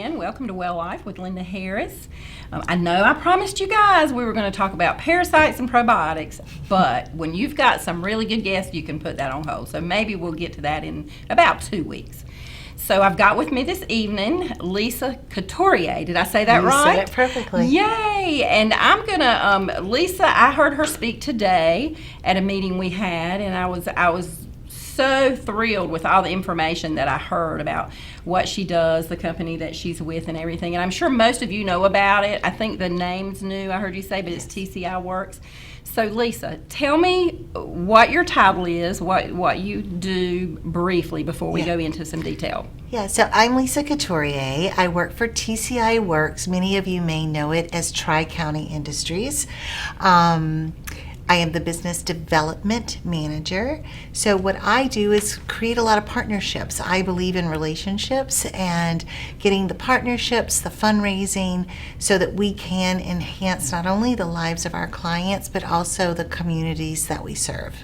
again. Welcome to Well Life with Linda Harris. I know I promised you guys we were going to talk about parasites and probiotics, but when you've got some really good guests, you can put that on hold. So maybe we'll get to that in about 2 weeks. So I've got with me this evening Lisa Couturier. Did I say that right? You said it perfectly. Yay! And I'm gonna Lisa. I heard her speak today at a meeting we had, and I was so thrilled with all the information that I heard about what she does, the company that she's with, and everything. And I'm sure most of you know about it. I think the name's new. I heard you say, but it's TCI Works. So Lisa, tell me what your title is, what you do briefly before we go into some detail. Yeah, so I'm Lisa Couturier. I work for TCI Works. Many of you may know it as Tri-County Industries. I am the business development manager. So what I do is create a lot of partnerships. I believe in relationships and getting the partnerships, the fundraising, so that we can enhance not only the lives of our clients, but also the communities that we serve.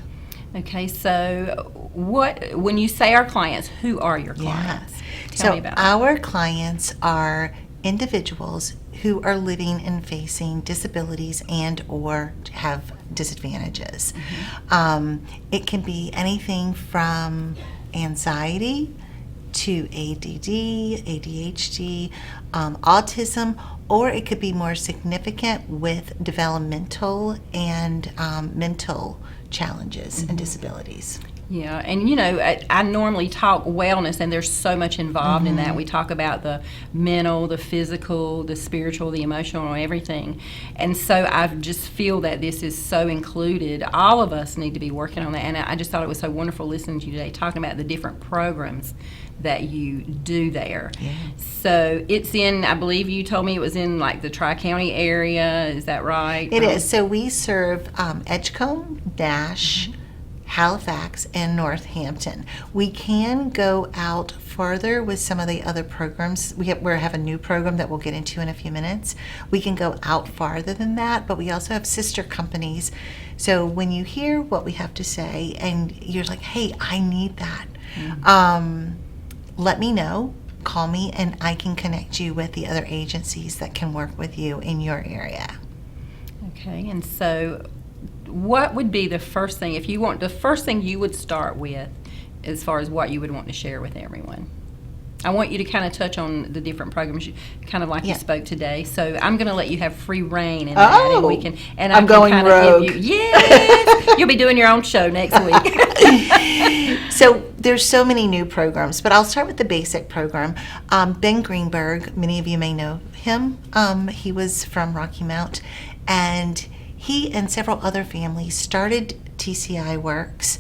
Okay, so when you say our clients, who are your clients? Tell me about our clients are individuals who are living and facing disabilities and or have disadvantages. Mm-hmm. It can be anything from anxiety to ADD, ADHD, autism, or it could be more significant with developmental and mental challenges and disabilities. Yeah, and I normally talk wellness, and there's so much involved in that. We talk about the mental, the physical, the spiritual, the emotional, everything. And so I just feel that this is so included. All of us need to be working on that. And I just thought it was so wonderful listening to you today, talking about the different programs that you do there. Yeah. So it's in, I believe you told me it was in like the Tri-County area. Is that right? It is. So we serve Edgecombe, Nash, Halifax, and Northampton. We can go out farther with some of the other programs. We have a new program that we'll get into in a few minutes. We can go out farther than that, but we also have sister companies. So when you hear what we have to say and you're like, hey, I need that, let me know. Call me and I can connect you with the other agencies that can work with you in your area. Okay, and so what would be the first thing, the first thing you would start with as far as what you would want to share with everyone? I want you to kind of touch on the different programs, kind of like you spoke today. So I'm going to let you have free reign in that, and we can. And I'm going rogue. Yes, you'll be doing your own show next week. So there's so many new programs, but I'll start with the basic program. Ben Greenberg, many of you may know him. He was from Rocky Mount, and he and several other families started TCI Works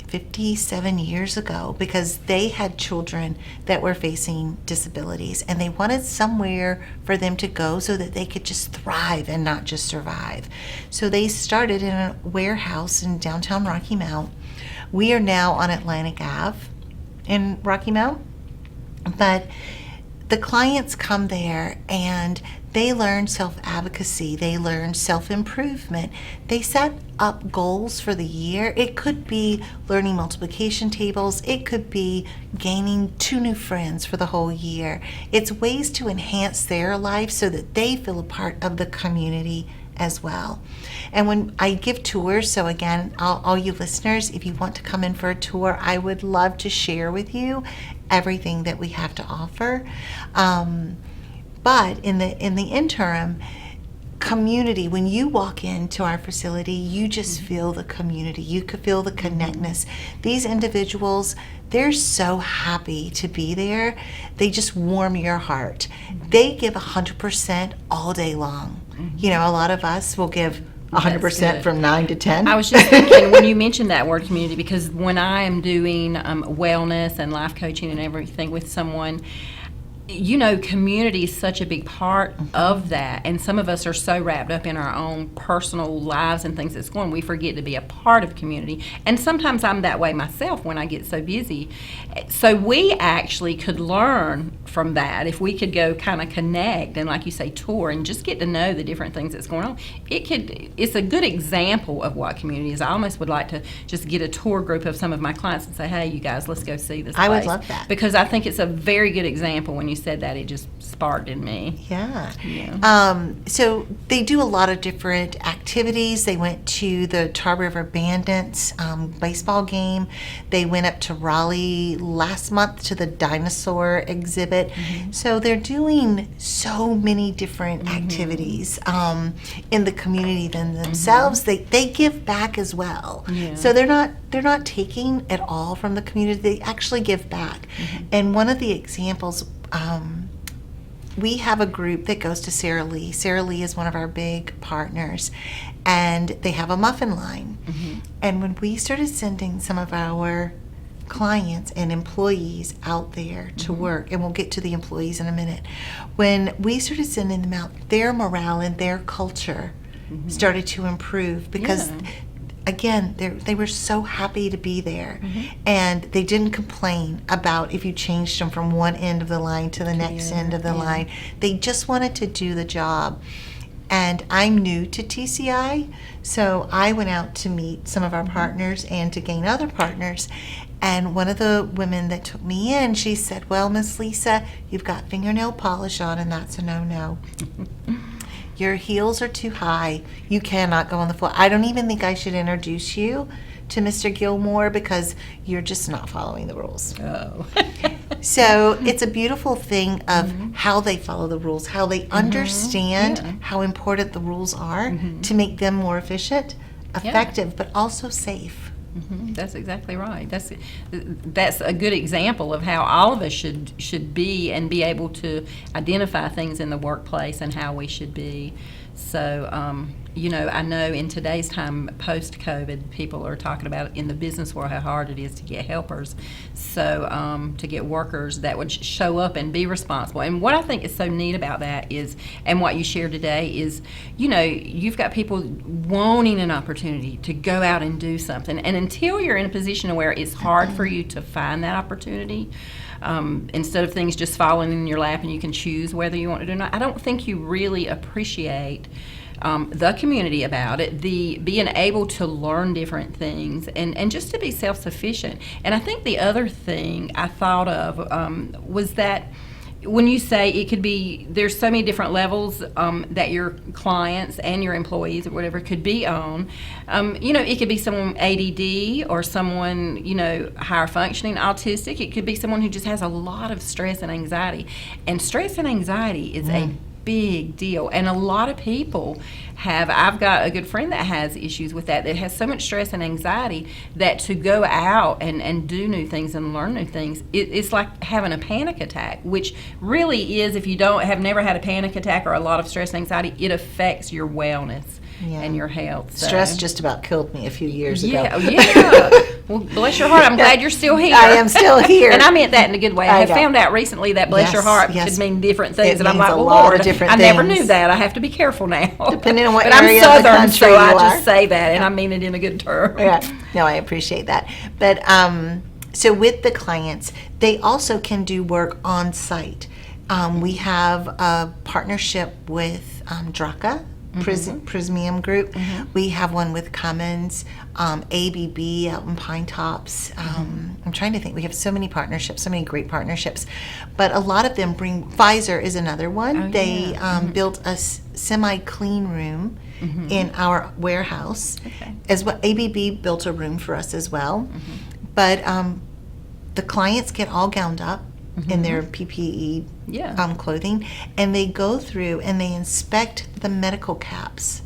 57 years ago because they had children that were facing disabilities, and they wanted somewhere for them to go so that they could just thrive and not just survive. So they started in a warehouse in downtown Rocky Mount. We are now on Atlantic Ave in Rocky Mount, but the clients come there and they learn self-advocacy, they learn self-improvement, they set up goals for the year. It could be learning multiplication tables, it could be gaining 2 new friends for the whole year. It's ways to enhance their life so that they feel a part of the community as well. And when I give tours, so again, all you listeners, if you want to come in for a tour, I would love to share with you everything that we have to offer. But in the interim, community, when you walk into our facility, you just feel the community. You could feel the connectedness. These individuals, they're so happy to be there. They just warm your heart. They give 100% all day long. You know, a lot of us will give 100% from 9 to 10. I was just thinking when you mentioned that word community, because when I am doing wellness and life coaching and everything with someone, community is such a big part of that, and some of us are so wrapped up in our own personal lives and things that's going on, we forget to be a part of community. And sometimes I'm that way myself when I get so busy. So we actually could learn from that, if we could go kind of connect and, like you say, tour and just get to know the different things that's going on, it's a good example of what community is. I almost would like to just get a tour group of some of my clients and say, hey, you guys, let's go see this place. I would love that. Because I think it's a very good example. When you said that, it just sparked in me. Yeah. Yeah. So they do a lot of different activities. They went to the Tar River Bandits baseball game. They went up to Raleigh last month to the dinosaur exhibit. So they're doing so many different activities in the community themselves. They give back as well. Yeah. So they're not taking at all from the community. They actually give back. And one of the examples, we have a group that goes to Sara Lee. Sara Lee is one of our big partners, and they have a muffin line. And when we started sending some of our clients and employees out there to work, and we'll get to the employees in a minute, when we started sending them out, their morale and their culture started to improve because again, they were so happy to be there, and they didn't complain about if you changed them from one end of the line to the next end of the line. They just wanted to do the job. And I'm new to TCI, so I went out to meet some of our partners and to gain other partners. And one of the women that took me in, she said, well, Miss Lisa, you've got fingernail polish on, and that's a no-no. Your heels are too high. You cannot go on the floor. I don't even think I should introduce you to Mr. Gilmore because you're just not following the rules. Oh. So it's a beautiful thing of how they follow the rules, how they understand how important the rules are to make them more efficient, effective, but also safe. That's exactly right. That's a good example of how all of us should be and be able to identify things in the workplace and how we should be. So, I know in today's time, post-COVID, people are talking about in the business world how hard it is to get helpers. So, to get workers that would show up and be responsible. And what I think is so neat about that is, and what you shared today is, you've got people wanting an opportunity to go out and do something. And until you're in a position where it's hard for you to find that opportunity, instead of things just falling in your lap and you can choose whether you want to do it or not, I don't think you really appreciate the community about it, the being able to learn different things, and just to be self-sufficient. And I think the other thing I thought of was that when you say it could be, there's so many different levels that your clients and your employees or whatever could be on. It could be someone ADD or someone, higher functioning autistic. It could be someone who just has a lot of stress and anxiety. And stress and anxiety is a big deal, and a lot of people I've got a good friend that has issues with that has so much stress and anxiety that to go out and do new things and learn new things, it's like having a panic attack, which really is, if you have never had a panic attack or a lot of stress and anxiety, it affects your wellness and your health. So. Stress just about killed me a few years ago. Yeah. Well, bless your heart. I'm glad you're still here. I am still here. And I meant that in a good way. I have found out recently that bless your heart could mean different things. And I'm like, well, Lord, I never knew that. I have to be careful now. Depending on what but area I'm of the Southern, country so you I are. just say that, and I mean it in a good term. Yeah. No, I appreciate that. But so with the clients, they also can do work on site. We have a partnership with DRACA, Prismium Group. We have one with Cummins, ABB out in Pine Tops. I'm trying to think. We have so many partnerships, so many great partnerships. But a lot of them Pfizer is another one. They built a semi-clean room in our warehouse. As well, ABB built a room for us as well. But the clients get all gowned up in their PPE clothing, and they go through and they inspect the medical caps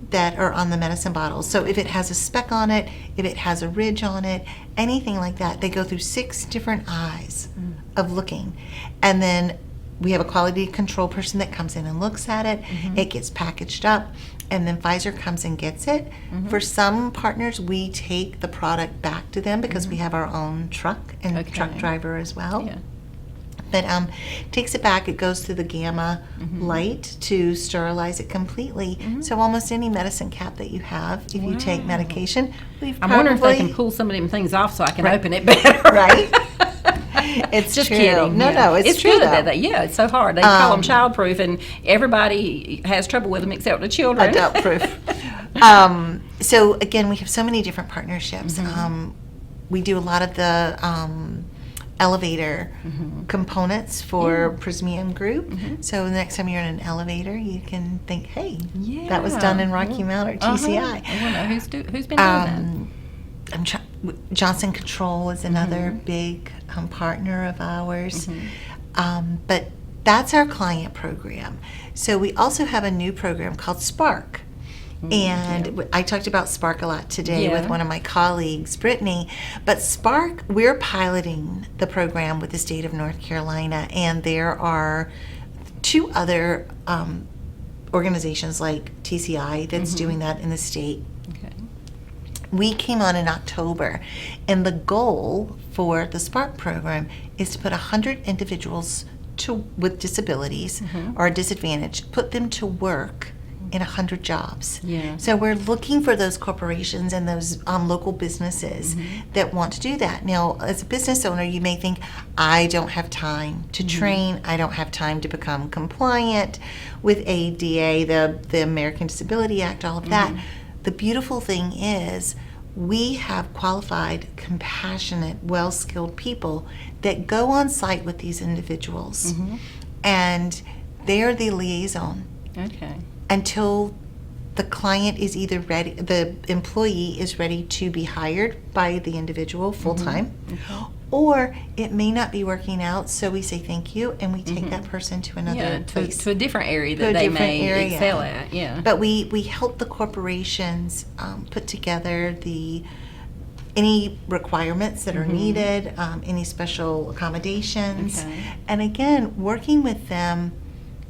that are on the medicine bottles. So if it has a speck on it, if it has a ridge on it, anything like that, they go through 6 different eyes of looking. And then we have a quality control person that comes in and looks at it. It gets packaged up, and then Pfizer comes and gets it. For some partners, we take the product back to them because we have our own truck and truck driver as well. But takes it back, it goes through the gamma light to sterilize it completely. So almost any medicine cap that you have, if you take medication, I'm wondering if they can pull some of them things off so I can open it better. Right? It's Just true. kidding. No, yeah. no, it's true, good though. that yeah, it's so hard. They call them childproof, and everybody has trouble with them except the children. Adult proof. So again, we have so many different partnerships. We do a lot of the elevator components for Prismium Group. So the next time you're in an elevator, you can think, hey, that was done in Rocky Mount or TCI. I want to know who's been doing that. Johnson Control is another big partner of ours. But that's our client program. So we also have a new program called Spark. And I talked about Spark a lot today with one of my colleagues, Brittany. But Spark, we're piloting the program with the state of North Carolina, and there are 2 other organizations like TCI that's doing that in the state. Okay. We came on in October, and the goal for the Spark program is to put 100 individuals with disabilities or a disadvantage, put them to work in 100 jobs. Yeah. So we're looking for those corporations and those local businesses that want to do that. Now, as a business owner, you may think, I don't have time to train. I don't have time to become compliant with ADA, the American Disability Act, all of that. The beautiful thing is we have qualified, compassionate, well-skilled people that go on site with these individuals, and they're the liaison. Okay. Until the client is either ready, the employee is ready to be hired by the individual full-time, or it may not be working out, so we say thank you, and we take that person to another place. To a different area that they may excel at. Yeah. But we help the corporations put together any requirements that are needed, any special accommodations, and again, working with them,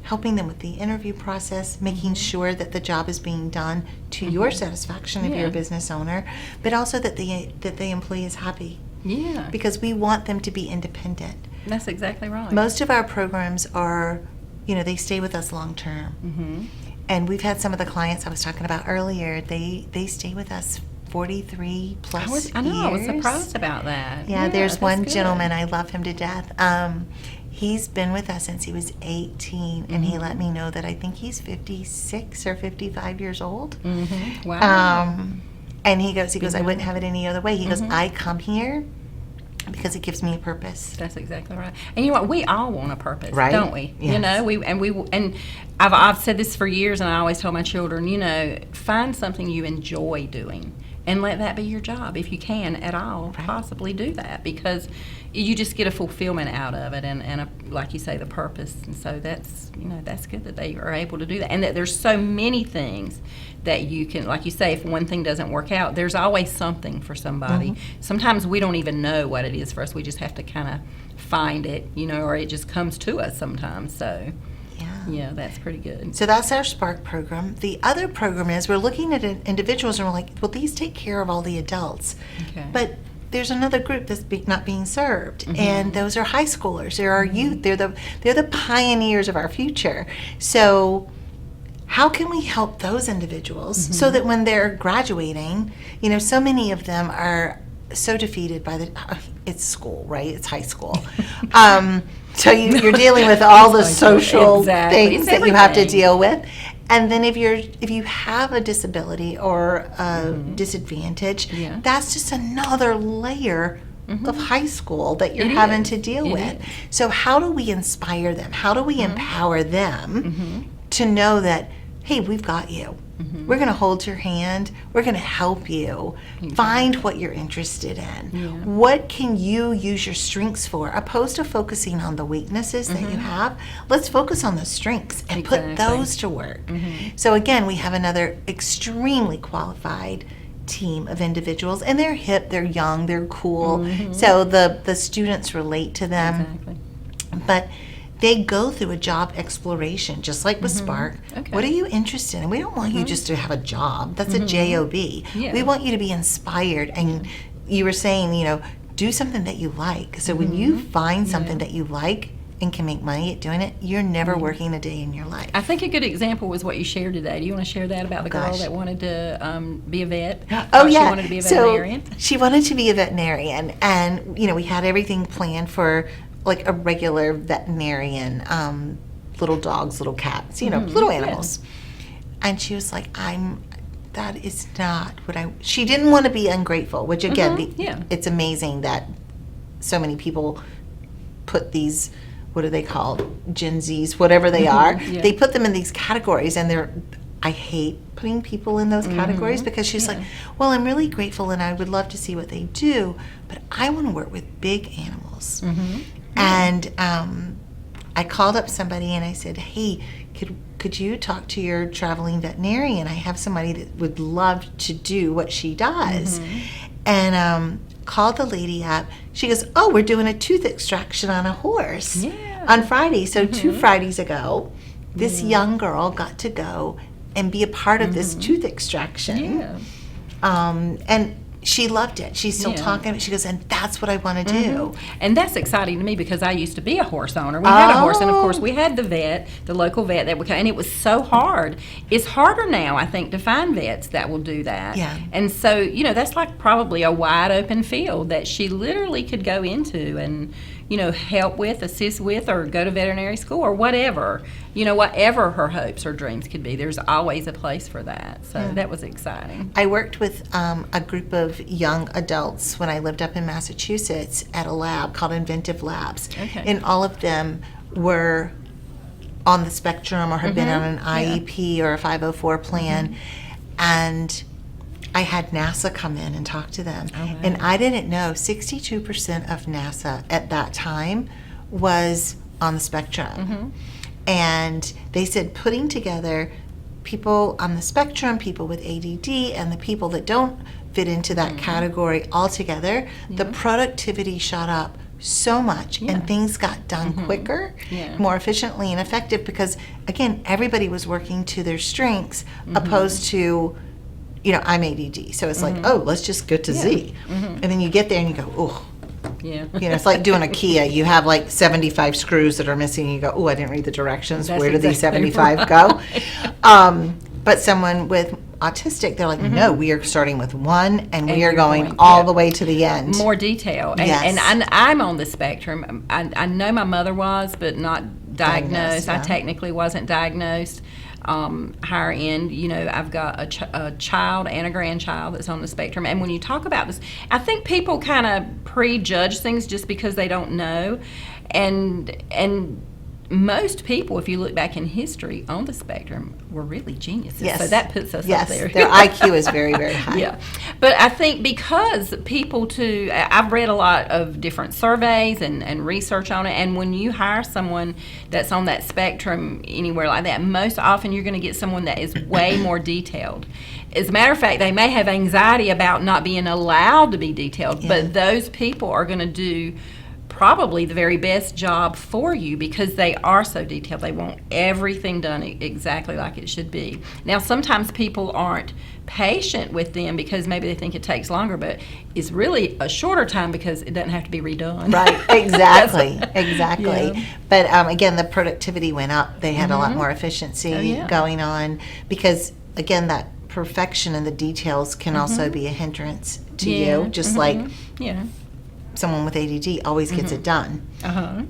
helping them with the interview process, making sure that the job is being done to your satisfaction if you're a business owner, but also that the employee is happy. Yeah. Because we want them to be independent. That's exactly right. Most of our programs are, they stay with us long term. And we've had some of the clients I was talking about earlier, they stay with us 43 plus years. I know, I was surprised about that. Yeah, there's that's one good. gentleman, I love him to death. He's been with us since he was 18, and he let me know that I think he's 56 or 55 years old. Wow. And he goes, I wouldn't have it any other way. He goes, I come here because it gives me a purpose. That's exactly right. And you know what? We all want a purpose, Right. don't we? Yes. And I've said this for years, and I always tell my children, find something you enjoy doing, and let that be your job if you can at all. Right. Possibly do that, because you just get a fulfillment out of it, and like you say, the purpose. And so that's good that they are able to do that, and that there's so many things that you can, like you say, if one thing doesn't work out, there's always something for somebody. Sometimes we don't even know what it is for us. We just have to kind of find it, or it just comes to us sometimes. So yeah, that's pretty good. So that's our Spark program. The other program is we're looking at individuals and we're like, well, these take care of all the adults. Okay. But there's another group that's not being served, and those are high schoolers. They're our youth. They're the pioneers of our future. So how can we help those individuals so that when they're graduating, so many of them are so defeated by it's school, right? It's high school. So you're dealing with all the social things that you have to deal with. And then if you have a disability or a disadvantage, that's just another layer of high school that you're having to deal with. So how do we inspire them? How do we empower them to know that, hey, we've got you. We're going to hold your hand. We're going to help you find what you're interested in. What can you use your strengths for? Opposed to focusing on the weaknesses that you have, let's focus on the strengths and put those to work. So again, we have another extremely qualified team of individuals, and they're hip, they're young, they're cool. So the students relate to them. Exactly. But they go through a job exploration, just like with Spark. Okay. What are you interested in? We don't want you just to have a job. That's a job. Yeah. We want you to be inspired. And you were saying, do something that you like. So when you find something that you like and can make money at doing it, you're never working a day in your life. I think a good example was what you shared today. Do you want to share that about the girl Gosh. that wanted to be a vet? Oh, She yeah. wanted to be a veterinarian? So she wanted to be a veterinarian, and, we had everything planned for, like, a regular veterinarian, little dogs, little cats, little animals. And she was like, that is not what she didn't want to be ungrateful, which, again, it's amazing that so many people put these, what do they call, Gen Zs, whatever they are, they put them in these categories, and I hate putting people in those categories, because she's like, well, I'm really grateful and I would love to see what they do, but I want to work with big animals. And I called up somebody and I said, hey, could you talk to your traveling veterinarian? I have somebody that would love to do what she does. And called the lady up. She goes, oh, we're doing a tooth extraction on a horse on Friday. So 2 Fridays ago, this young girl got to go and be a part of this tooth extraction. And she loved it. She's still talking. She goes, and that's what I want to do. And that's exciting to me, because I used to be a horse owner. We had a horse, and of course we had the local vet that would come, and it was so hard. It's harder now, I think, to find vets that will do that. And so, that's like probably a wide open field that she literally could go into and, help with, assist with, or go to veterinary school or whatever. Whatever her hopes or dreams could be, there's always a place for that. So that was exciting. I worked with a group of young adults when I lived up in Massachusetts at a lab called Inventive Labs. And all of them were on the spectrum or had been on an IEP or a 504 plan. And I had NASA come in and talk to them. And I didn't know 62% of NASA at that time was on the spectrum. And they said putting together people on the spectrum, people with ADD, and the people that don't fit into that category all together, the productivity shot up so much, and things got done quicker, more efficiently and effective, because, again, everybody was working to their strengths, opposed to, I'm ADD. So it's like, oh, let's just go to Z. And then you get there and you go, oh. It's like doing a Kia. You have like 75 screws that are missing. And you go, oh, I didn't read the directions. Where do these 75 go? But someone with autistic, they're like, no, we are starting with one, and we are going all the way to the end. More detail. And I'm on the spectrum. I know my mother was, but not diagnosed. I technically wasn't diagnosed. Higher end, I've got a child and a grandchild that's on the spectrum. And when you talk about this, I think people kind of prejudge things just because they don't know. And most people, if you look back in history on the spectrum, were really geniuses. So that puts us up there. Their IQ is very, very high. But I think because people too, I've read a lot of different surveys and research on it, and when you hire someone that's on that spectrum anywhere like that, most often you're going to get someone that is way more detailed. As a matter of fact, they may have anxiety about not being allowed to be detailed, but those people are going to do probably the very best job for you, because they are so detailed. They want everything done exactly like it should be. Now, sometimes people aren't patient with them because maybe they think it takes longer, but it's really a shorter time because it doesn't have to be redone. Right, exactly. But again, the productivity went up. They had a lot more efficiency going on, because, again, that perfection in the details can also be a hindrance to you, just like someone with ADD always gets it done.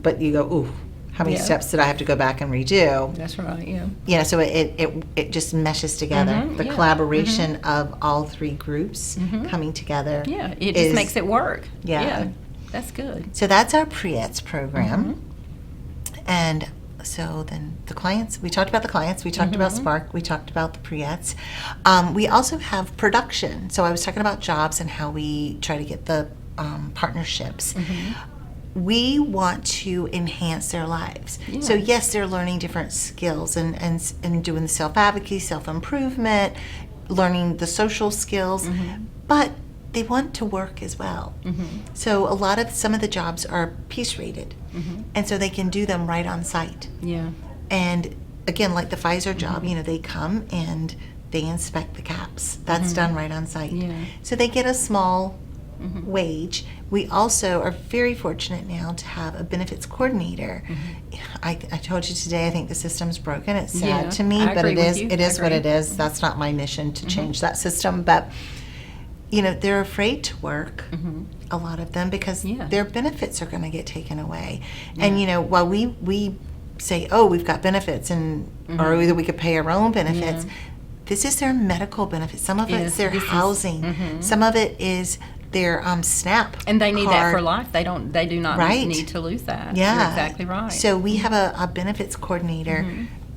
But you go, ooh, how many steps did I have to go back and redo? That's right, So it just meshes together. The collaboration of all three groups coming together. It just makes it work. That's good. So that's our pre-ETS program. And so then the clients, we talked about the clients, we talked about Spark, we talked about the pre-ETS. We also have production. So I was talking about jobs and how we try to get the partnerships. We want to enhance their lives. So yes, they're learning different skills and doing the self-advocacy, self-improvement, learning the social skills, but they want to work as well. So some of the jobs are piece rated, and so they can do them right on site. And again, like the Pfizer job, they come and they inspect the caps. That's done right on site. So they get a small wage. We also are very fortunate now to have a benefits coordinator. I told you today, I think the system's broken. It's sad to me, but it is. It is what it is. That's not my mission to change that system, but they're afraid to work, a lot of them, because their benefits are going to get taken away. And while we say, oh, we've got benefits, and or either we could pay our own benefits, this is their medical benefits. Some of it's their housing. Some of it is their SNAP and they need card. that for life. They do not need to lose that. Yeah, you're exactly right. So we have a benefits coordinator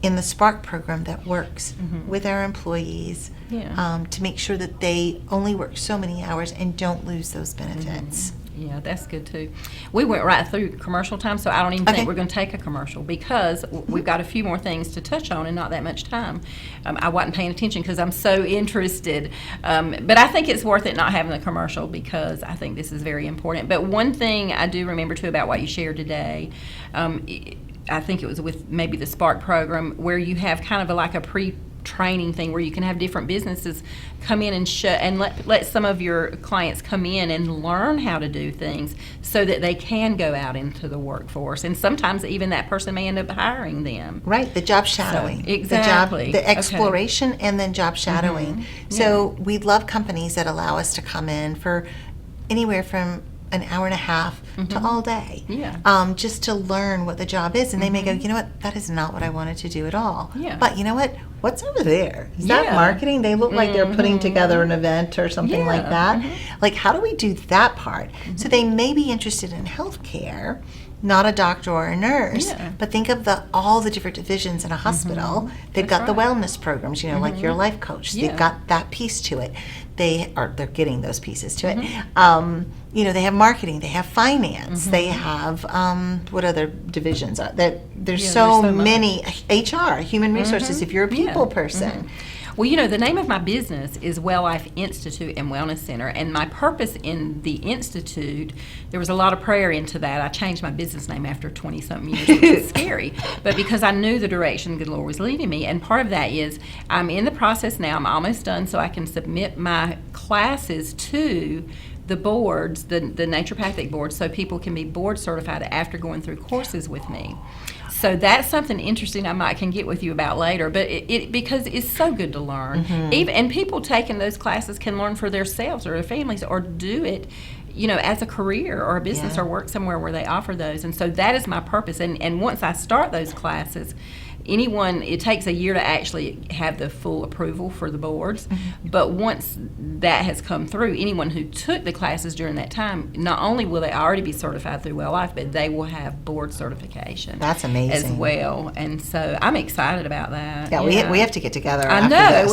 in the Spark program that works with our employees to make sure that they only work so many hours and don't lose those benefits. Yeah, that's good too. We went right through commercial time, so I don't even think we're going to take a commercial because we've got a few more things to touch on and not that much time. I wasn't paying attention because I'm so interested. But I think it's worth it not having a commercial because I think this is very important. But one thing I do remember too about what you shared today, I think it was with maybe the Spark program where you have kind of like a training thing where you can have different businesses come in and let some of your clients come in and learn how to do things so that they can go out into the workforce, and sometimes even that person may end up hiring them. Right, the job shadowing. So, exactly. The exploration and then job shadowing. So we love companies that allow us to come in for anywhere from an hour and a half to all day, just to learn what the job is. And they may go, you know what, that is not what I wanted to do at all. But you know what, what's over there? Is that marketing? They look like they're putting together an event or something like that. Like, how do we do that part? So they may be interested in healthcare, not a doctor or a nurse, but think of all the different divisions in a hospital. They've got the wellness programs, like your life coach. They've got that piece to it. They're getting those pieces to it. They have marketing, they have finance, they have what other divisions are that there's so many. HR, human resources, if you're a people person. Well, the name of my business is Well Life Institute and Wellness Center, and my purpose in the Institute, there was a lot of prayer into that. I changed my business name after 20-something years, which is scary, but because I knew the direction the Lord was leading me, and part of that is I'm in the process now. I'm almost done, so I can submit my classes to the boards, the naturopathic boards, so people can be board certified after going through courses with me. So that's something interesting I can get with you about later, but it because it's so good to learn. And people taking those classes can learn for themselves or their families or do it, as a career or a business or work somewhere where they offer those. And so that is my purpose. And once I start those classes, it takes a year to actually have the full approval for the boards, but once that has come through, anyone who took the classes during that time, not only will they already be certified through Well Life, but they will have board certification. That's amazing. As well. And so I'm excited about that. Yeah, we have to get together I know.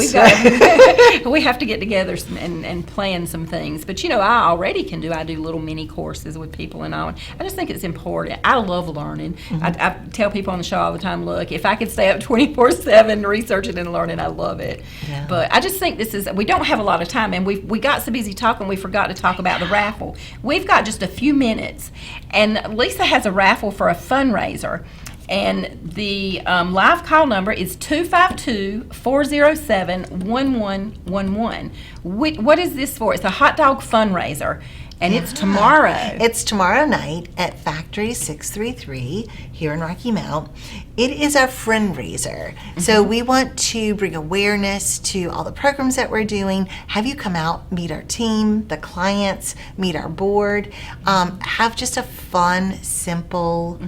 We have to get together and plan some things. But, I do little mini courses with people and all. I just think it's important. I love learning. I tell people on the show all the time, look, if I could stay up 24/7 researching and learning, I love it. But I just think we don't have a lot of time, and we got so busy talking we forgot to talk about the raffle. We've got just a few minutes, and Lisa has a raffle for a fundraiser, and the live call number is 252-407-1111. What is this for? It's a hot dog fundraiser. And it's tomorrow. It's tomorrow night at Factory 633 here in Rocky Mount. It is our friend raiser. So we want to bring awareness to all the programs that we're doing, have you come out, meet our team, the clients, meet our board, have just a fun, simple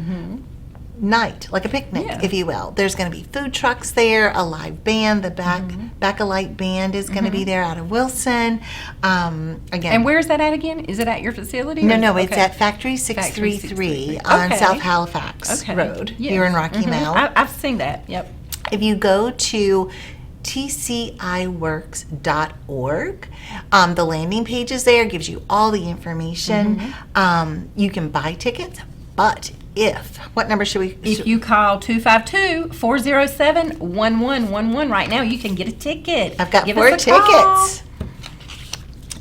night, like a picnic, if you will. There's going to be food trucks there, a live band. The Back-A-Lite band is going to be there out of Wilson. Again. And where is that at again? Is it at your facility? No, it's at Factory 633 on South Halifax Road here in Rocky Mount. I've seen that, yep. If you go to tciworks.org. The landing page is there, gives you all the information. You can buy tickets, but what number should we? If you call 252-407-1111 right now, you can get a ticket. I've got 4 tickets.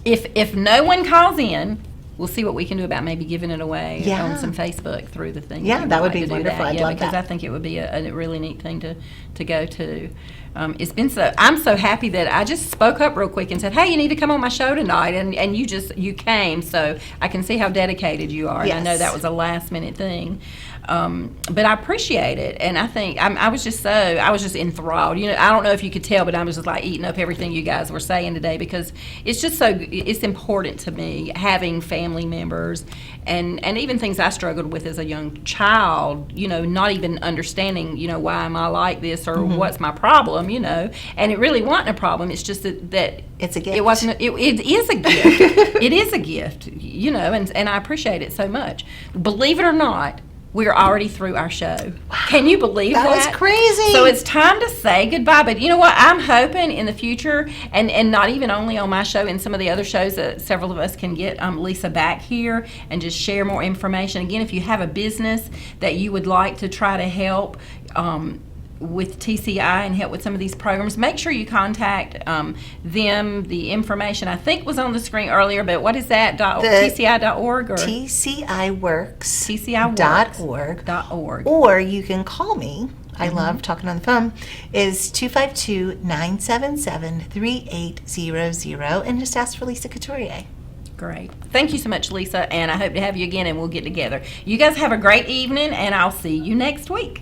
If no one calls in, we'll see what we can do about maybe giving it away Yeah. on some Facebook through the thing. Yeah, If you that would like be to do wonderful. that. I'd Yeah, love because that. I think it would be a really neat thing to go to. It's been I'm so happy that I just spoke up real quick and said, hey, you need to come on my show tonight, and you came, so I can see how dedicated you are, and I know Yes. that was a last minute thing. But I appreciate it, and I think I was just enthralled. I don't know if you could tell, but I was just like eating up everything you guys were saying today, because it's just it's important to me having family members, and even things I struggled with as a young child, not even understanding, why am I like this, or what's my problem, and it really wasn't a problem. It's just that It's a gift. it wasn't. It is a gift. It is a gift, and I appreciate it so much. Believe it or not, we're already through our show. Can you believe that? That was crazy. So it's time to say goodbye. But you know what? I'm hoping in the future, and not even only on my show, in some of the other shows that several of us can get Lisa back here and just share more information. Again, if you have a business that you would like to try to help with TCI and help with some of these programs, make sure you contact them. The information I think was on the screen earlier, but what is that? TCI.org or TCIworks.org. Or you can call me. I love talking on the phone. Is 252-977-3800, and just ask for Lisa Couturier. Great. Thank you so much, Lisa, and I hope to have you again, and we'll get together. You guys have a great evening, and I'll see you next week.